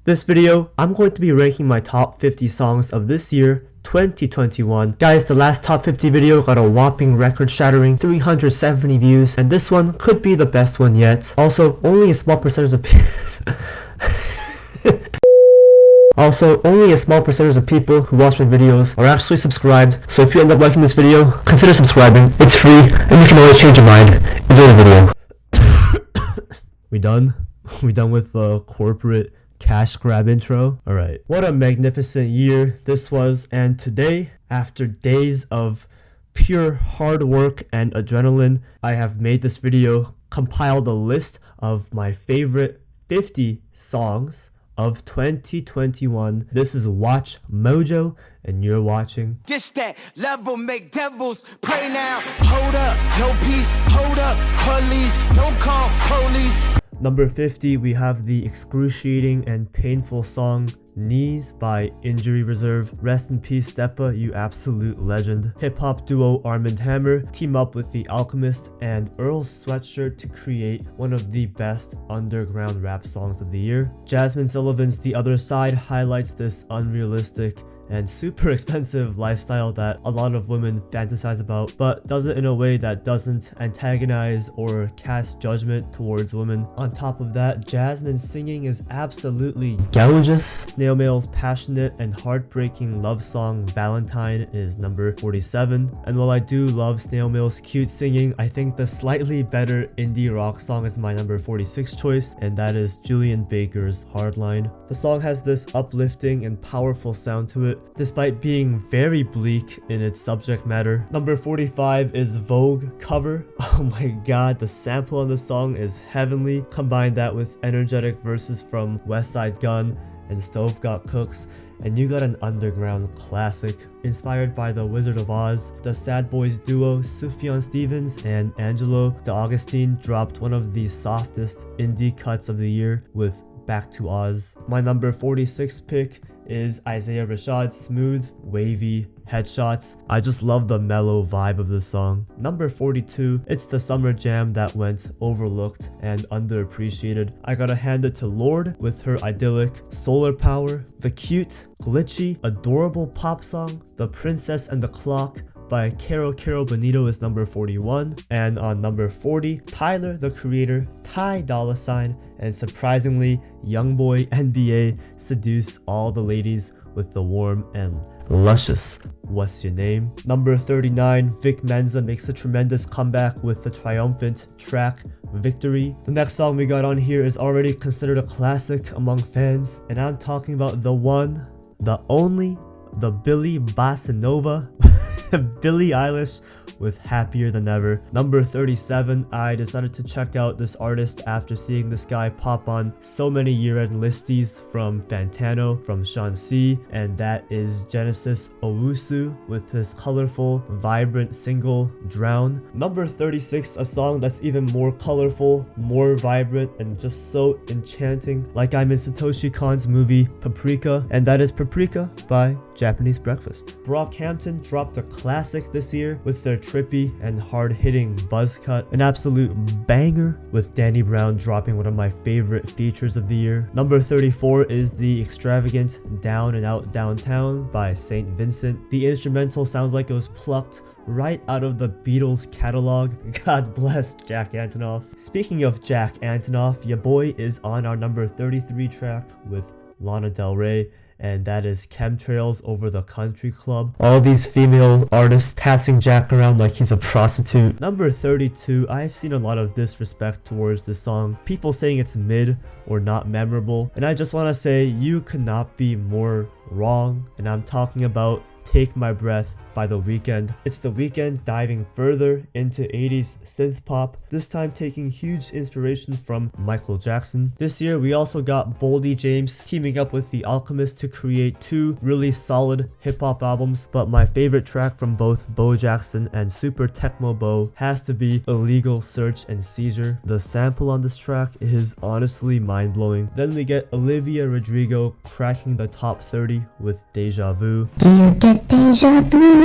This video, I'm going to be ranking my top 50 songs of this year, 2021. Guys, the last top 50 video got a whopping record-shattering 370 views, and this one could be the best one yet. Also, only a small percentage of people who watch my videos are actually subscribed, so if you end up liking this video, consider subscribing. It's free, and you can always change your mind. Enjoy the video. We done? We done with the corporate cash grab intro? Alright. What a magnificent year this was, and today, after days of pure hard work and adrenaline, I have made this video, compiled a list of my favorite 50 songs of 2021. This is Watch Mojo, and you're watching. Just that level make devils pray now. Hold up, no peace. Hold up, police. Don't call police. Number 50, we have the excruciating and painful song Knees by Injury Reserve. Rest in peace, Steppa, you absolute legend. Hip-hop duo Arm & Hammer team up with The Alchemist and Earl Sweatshirt to create one of the best underground rap songs of the year. Jasmine Sullivan's The Other Side highlights this unrealistic and super expensive lifestyle that a lot of women fantasize about, but does it in a way that doesn't antagonize or cast judgment towards women. On top of that, Jasmine's singing is absolutely gorgeous. Snail Mail's passionate and heartbreaking love song Valentine is number 47. And while I do love Snail Mail's cute singing, I think the slightly better indie rock song is my number 46 choice, and that is Julian Baker's Hardline. The song has this uplifting and powerful sound to it, despite being very bleak in its subject matter. Number 45 is Vogue Cover. Oh my god, the sample on the song is heavenly. Combine that with energetic verses from Westside Gunn and Stove Got Cooks, and you got an underground classic. Inspired by The Wizard of Oz, the Sad Boys duo Sufjan Stevens and Angelo D'Agostino dropped one of the softest indie cuts of the year with Back to Oz. My number 46 pick is Isaiah Rashad's Smooth, Wavy Headshots. I just love the mellow vibe of this song. Number 42, it's the summer jam that went overlooked and underappreciated. I gotta hand it to Lorde with her idyllic Solar Power. The cute, glitchy, adorable pop song, The Princess and the Clock by Caro Bonito is number 41. And on number 40, Tyler, the Creator, Ty Dolla $ign, and surprisingly, Youngboy NBA seduce all the ladies with the warm and luscious What's Your Name. Number 39, Vic Mensa makes a tremendous comeback with the triumphant track Victory. The next song we got on here is already considered a classic among fans, and I'm talking about the one, the only, the Billy Bossa Nova, Billie Eilish with Happier Than Ever. Number 37, I decided to check out this artist after seeing this guy pop on so many year-end listies from Fantano, from Shanxi, and that is Genesis Owusu with his colorful, vibrant single Drown. Number 36, a song that's even more colorful, more vibrant, and just so enchanting, like I'm in Satoshi Kon's movie Paprika, and that is Paprika by Japanese Breakfast. Brockhampton dropped a classic this year with their trippy and hard-hitting buzz cut, an absolute banger with Danny Brown dropping one of my favorite features of the year. Number 34 is the extravagant Down and Out Downtown by St. Vincent. The instrumental sounds like it was plucked right out of the Beatles catalog. God bless Jack Antonoff. Speaking of Jack Antonoff, ya boy is on our number 33 track with Lana Del Rey, and that is Chemtrails Over the Country Club. All these female artists passing Jack around like he's a prostitute. Number 32, I've seen a lot of disrespect towards this song. People saying it's mid or not memorable, and I just want to say you could not be more wrong, and I'm talking about Take My Breath by The Weeknd. It's The Weeknd diving further into 80s synth pop, this time taking huge inspiration from Michael Jackson. This year we also got Boldy James teaming up with The Alchemist to create two really solid hip-hop albums, but my favorite track from both Bo Jackson and Super Tecmo Bo has to be Illegal Search and Seizure. The sample on this track is honestly mind-blowing. Then we get Olivia Rodrigo cracking the top 30 with Deja Vu. Do you get deja vu?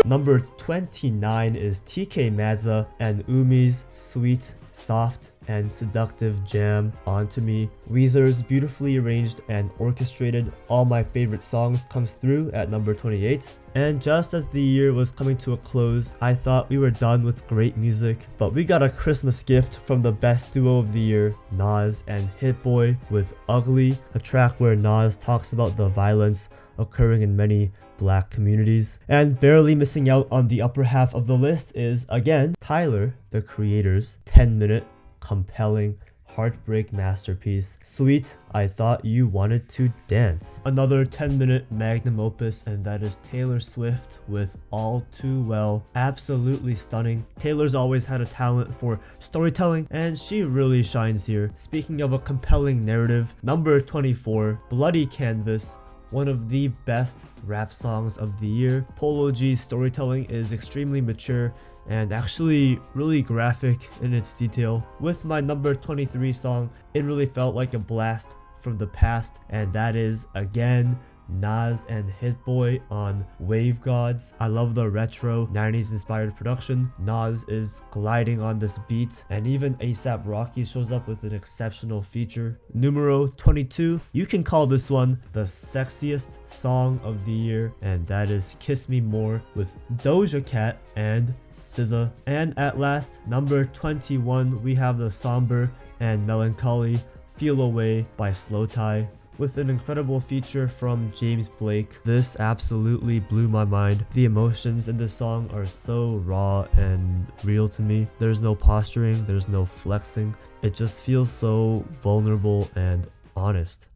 Number 29 is TK Mazza and Umi's Sweet Soft and seductive jam Onto Me. Weezer's beautifully arranged and orchestrated All My Favorite Songs comes through at number 28. And just as the year was coming to a close, I thought we were done with great music, but we got a Christmas gift from the best duo of the year, Nas and Hit Boy, with Ugly, a track where Nas talks about the violence occurring in many black communities. And barely missing out on the upper half of the list is, again, Tyler, the Creator's 10-minute, compelling, heartbreak masterpiece, Sweet, I Thought You Wanted to Dance. Another 10-minute magnum opus, and that is Taylor Swift with All Too Well. Absolutely stunning. Taylor's always had a talent for storytelling, and she really shines here. Speaking of a compelling narrative, number 24, Bloody Canvas, one of the best rap songs of the year. Polo G's storytelling is extremely mature and actually really graphic in its detail. With my number 23 song, it really felt like a blast from the past, and that is, again, Nas and Hit Boy on Wave Gods. I love the retro 90s inspired production. Nas is gliding on this beat, and even ASAP Rocky shows up with an exceptional feature. Numero 22, you can call this one the sexiest song of the year, and that is Kiss Me More with Doja Cat and SZA. And at last, number 21, we have the somber and melancholy Feel Away by Slow Tie, with an incredible feature from James Blake. This absolutely blew my mind. The emotions in this song are so raw and real to me. There's no posturing, there's no flexing. It just feels so vulnerable and honest.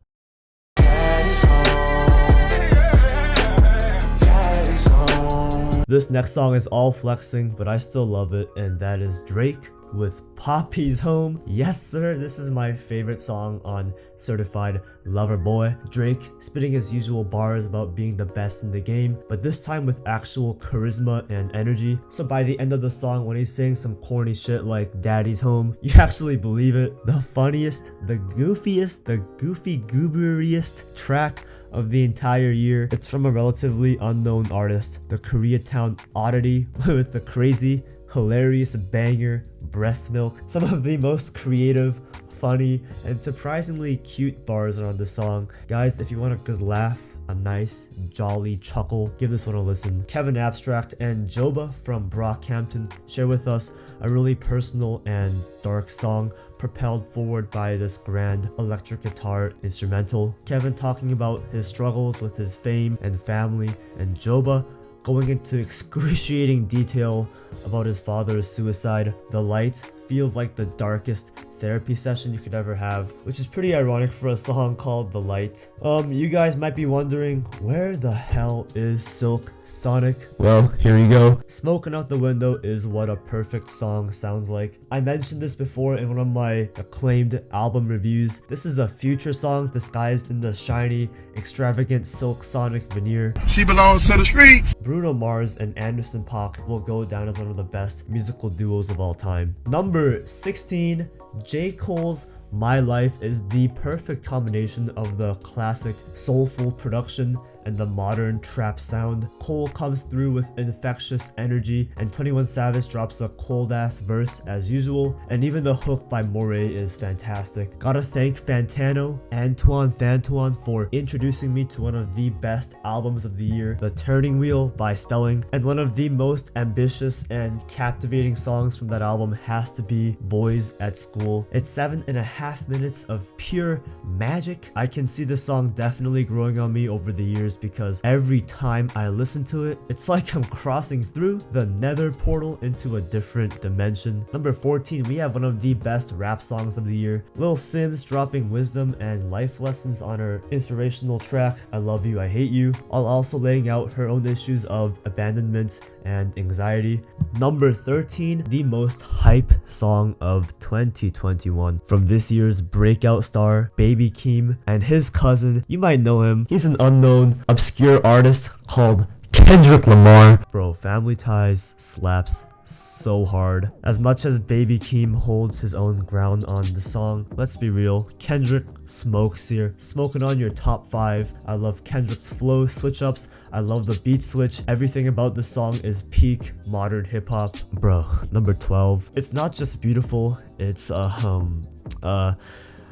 This next song is all flexing, but I still love it, and that is Drake with Poppy's Home. Yes sir, this is my favorite song on Certified Lover Boy. Drake spitting his usual bars about being the best in the game, but this time with actual charisma and energy. So by the end of the song, when he's saying some corny shit like Daddy's Home, you actually believe it. The funniest, the goofiest, the goofy gooberiest track of the entire year. It's from a relatively unknown artist, the Koreatown Oddity, with the crazy, hilarious banger Breast Milk. Some of the most creative, funny, and surprisingly cute bars are on the song. Guys, if you want a good laugh, a nice jolly chuckle, give this one a listen. Kevin Abstract and Joba from Brockhampton share with us a really personal and dark song, propelled forward by this grand electric guitar instrumental. Kevin talking about his struggles with his fame and family, and Joba going into excruciating detail about his father's suicide. The Light feels like the darkest therapy session you could ever have, which is pretty ironic for a song called The Light. You guys might be wondering, where the hell is Silk Sonic? Well, here we go. Smoking Out the Window is what a perfect song sounds like. I mentioned this before in one of my acclaimed album reviews. This is a Future song disguised in the shiny, extravagant Silk Sonic veneer. She belongs to the streets! Bruno Mars and Anderson .Paak will go down as one of the best musical duos of all time. Number 16, J. Cole's My Life is the perfect combination of the classic soulful production and the modern trap sound. Cole comes through with infectious energy, and 21 Savage drops a cold ass verse as usual, and even the hook by Moray is fantastic. Gotta thank Antoine Fantoine for introducing me to one of the best albums of the year, The Turning Wheel by Spelling, and one of the most ambitious and captivating songs from that album has to be Boys at School. It's 7.5 minutes of pure magic. I can see this song definitely growing on me over the years, because every time I listen to it, it's like I'm crossing through the nether portal into a different dimension. Number 14, we have one of the best rap songs of the year. Lil Sims dropping wisdom and life lessons on her inspirational track, I Love You, I Hate You, while also laying out her own issues of abandonment and anxiety. Number 13, the most hype song of 2021 from this year's breakout star, Baby Keem, and his cousin. You might know him. He's an unknown, obscure artist called Kendrick Lamar. Bro, Family Ties slaps so hard. As much as Baby Keem holds his own ground on the song, let's be real, Kendrick smokes here. Smoking on your top 5. I love Kendrick's flow switch ups. I love the beat switch. Everything about the song is peak modern hip hop. Bro, number 12. It's not just beautiful, it's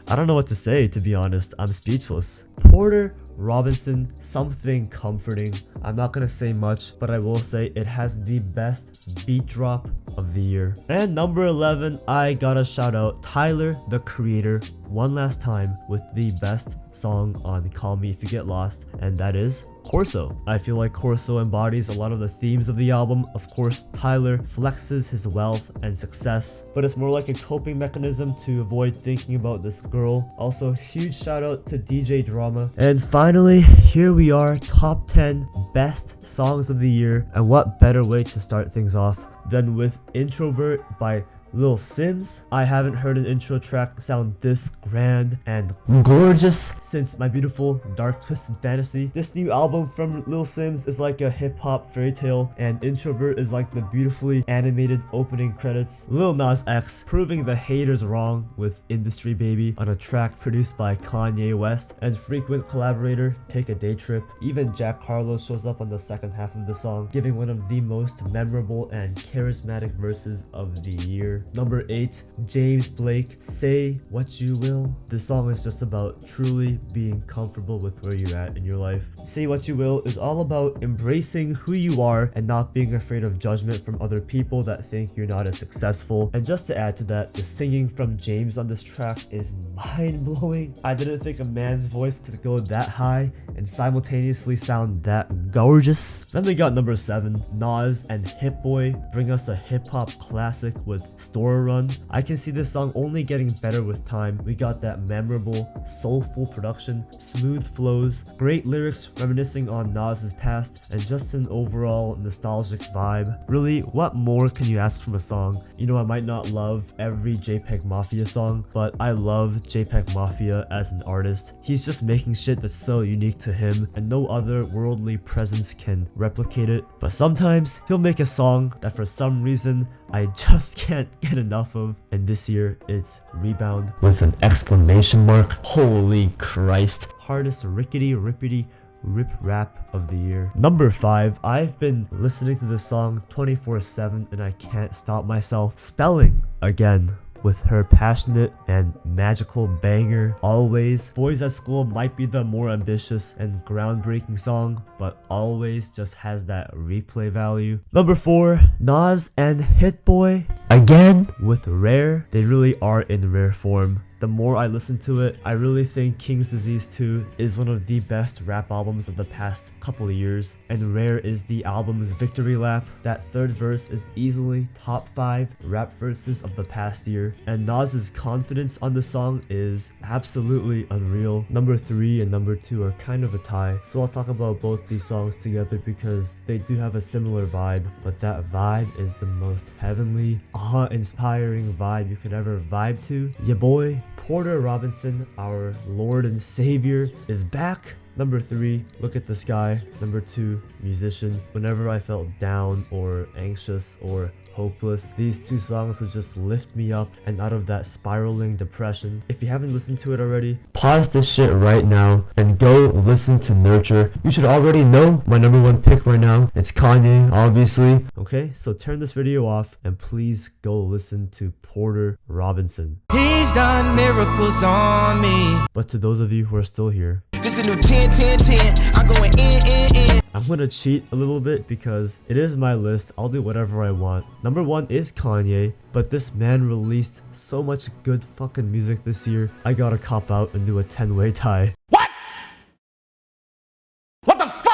I don't know what to say, to be honest. I'm speechless. Porter Robinson, something comforting. I'm not gonna say much, but I will say it has the best beat drop of the year. And number 11, I gotta shout out Tyler, the Creator, one last time with the best song on Call Me If You Get Lost, and that is Corso. I feel like Corso embodies a lot of the themes of the album. Of course, Tyler flexes his wealth and success, but it's more like a coping mechanism to avoid thinking about this girl. Also, huge shout out to DJ Drama. And finally, here we are, top 10 best songs of the year. And what better way to start things off than with Introvert by Lil Sims. I haven't heard an intro track sound this grand and gorgeous since My Beautiful Dark Twisted Fantasy. This new album from Lil Sims is like a hip-hop fairy tale, and Introvert is like the beautifully animated opening credits. Lil Nas X proving the haters wrong with Industry Baby on a track produced by Kanye West and frequent collaborator Take a Day Trip. Even Jack Harlow shows up on the second half of the song, giving one of the most memorable and charismatic verses of the year. Number 8, James Blake, Say What You Will. This song is just about truly being comfortable with where you're at in your life. Say What You Will is all about embracing who you are and not being afraid of judgment from other people that think you're not as successful. And just to add to that, the singing from James on this track is mind-blowing. I didn't think a man's voice could go that high and simultaneously sound that gorgeous. Then we got number 7, Nas and Hit Boy bring us a hip-hop classic with Store Run. I can see this song only getting better with time. We got that memorable, soulful production, smooth flows, great lyrics reminiscing on Nas's past, and just an overall nostalgic vibe. Really, what more can you ask from a song? You know, I might not love every JPEG Mafia song, but I love JPEG Mafia as an artist. He's just making shit that's so unique to him, and no other worldly presence can replicate it. But sometimes he'll make a song that for some reason I just can't get enough of, and this year it's Rebound with an exclamation mark. Holy Christ. Hardest rickety rippity rip rap of the year. Number 5, I've been listening to this song 24/7 and I can't stop myself. Spelling again with her passionate and magical banger, Always. Boys at School might be the more ambitious and groundbreaking song, but Always just has that replay value. Number 4, Nas and Hit Boy again with Rare. They really are in rare form. The more I listen to it, I really think King's Disease 2 is one of the best rap albums of the past couple of years, and Rare is the album's victory lap. That third verse is easily top 5 rap verses of the past year, and Nas's confidence on the song is absolutely unreal. Number 3 and number 2 are kind of a tie, so I'll talk about both these songs together because they do have a similar vibe, but that vibe is the most heavenly, awe-inspiring vibe you could ever vibe to. Ya boy, Porter Robinson, our Lord and Savior, is back. Number 3, Look at the Sky. Number 2, Musician. Whenever I felt down or anxious or hopeless, these two songs would just lift me up and out of that spiraling depression. If you haven't listened to it already, pause this shit right now and go listen to Nurture. You should already know my number 1 pick right now. It's Kanye, obviously. Okay, so turn this video off and please go listen to Porter Robinson. He's done miracles on me. But to those of you who are still here, This is a new 10-10-10. I'm going in. I'm gonna cheat a little bit because it is my list. I'll do whatever I want. Number 1 is Kanye, but this man released so much good fucking music this year. I gotta cop out and do a 10-way tie.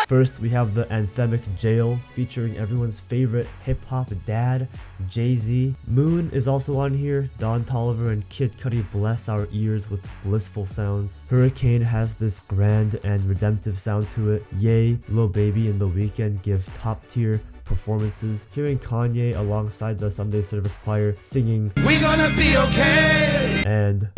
First, we have the anthemic Jail featuring everyone's favorite hip-hop dad, Jay-Z. Moon is also on here. Don Toliver and Kid Cudi bless our ears with blissful sounds. Hurricane has this grand and redemptive sound to it. Ye, Lil Baby, and The Weeknd give top-tier performances. Hearing Kanye alongside the Sunday Service Choir singing We gonna be okay. and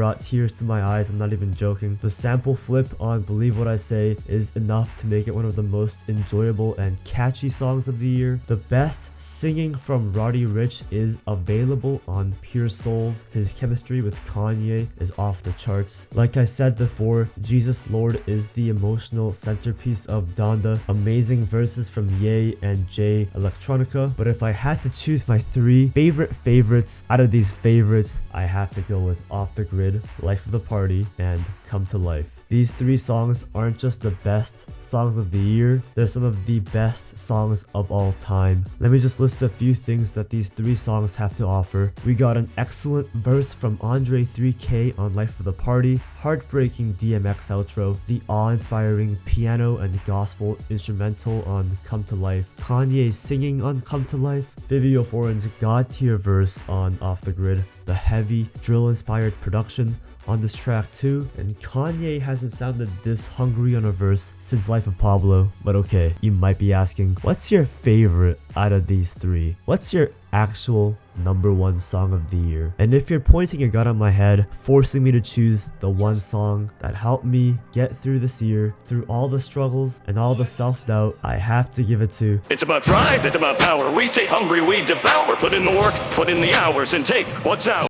brought tears to my eyes. I'm not even joking. The sample flip on Believe What I Say is enough to make it one of the most enjoyable and catchy songs of the year. The best singing from Roddy Ricch is available on Pure Souls. His chemistry with Kanye is off the charts. Like I said before, Jesus Lord is the emotional centerpiece of Donda. Amazing verses from Ye and Jay Electronica. But if I had to choose my 3 favorites out of these favorites, I have to go with Off the Grid, Life of the Party, and Come to Life. These 3 songs aren't just the best songs of the year, they're some of the best songs of all time. Let me just list a few things that these 3 songs have to offer. We got an excellent verse from Andre 3K on Life of the Party, heartbreaking DMX outro, the awe-inspiring piano and gospel instrumental on Come to Life, Kanye singing on Come to Life, Vivio Foreign's god-tier verse on Off the Grid, the heavy drill-inspired production on this track too, and Kanye hasn't sounded this hungry on a verse since Life of Pablo. But okay, you might be asking, what's your favorite out of these 3? What's your actual #1 song of the year? And if you're pointing a gun at my head, forcing me to choose the one song that helped me get through this year, through all the struggles and all the self-doubt, I have to give it to It's about drive, it's about power. We stay hungry, we devour. Put in the work, put in the hours, and take what's out.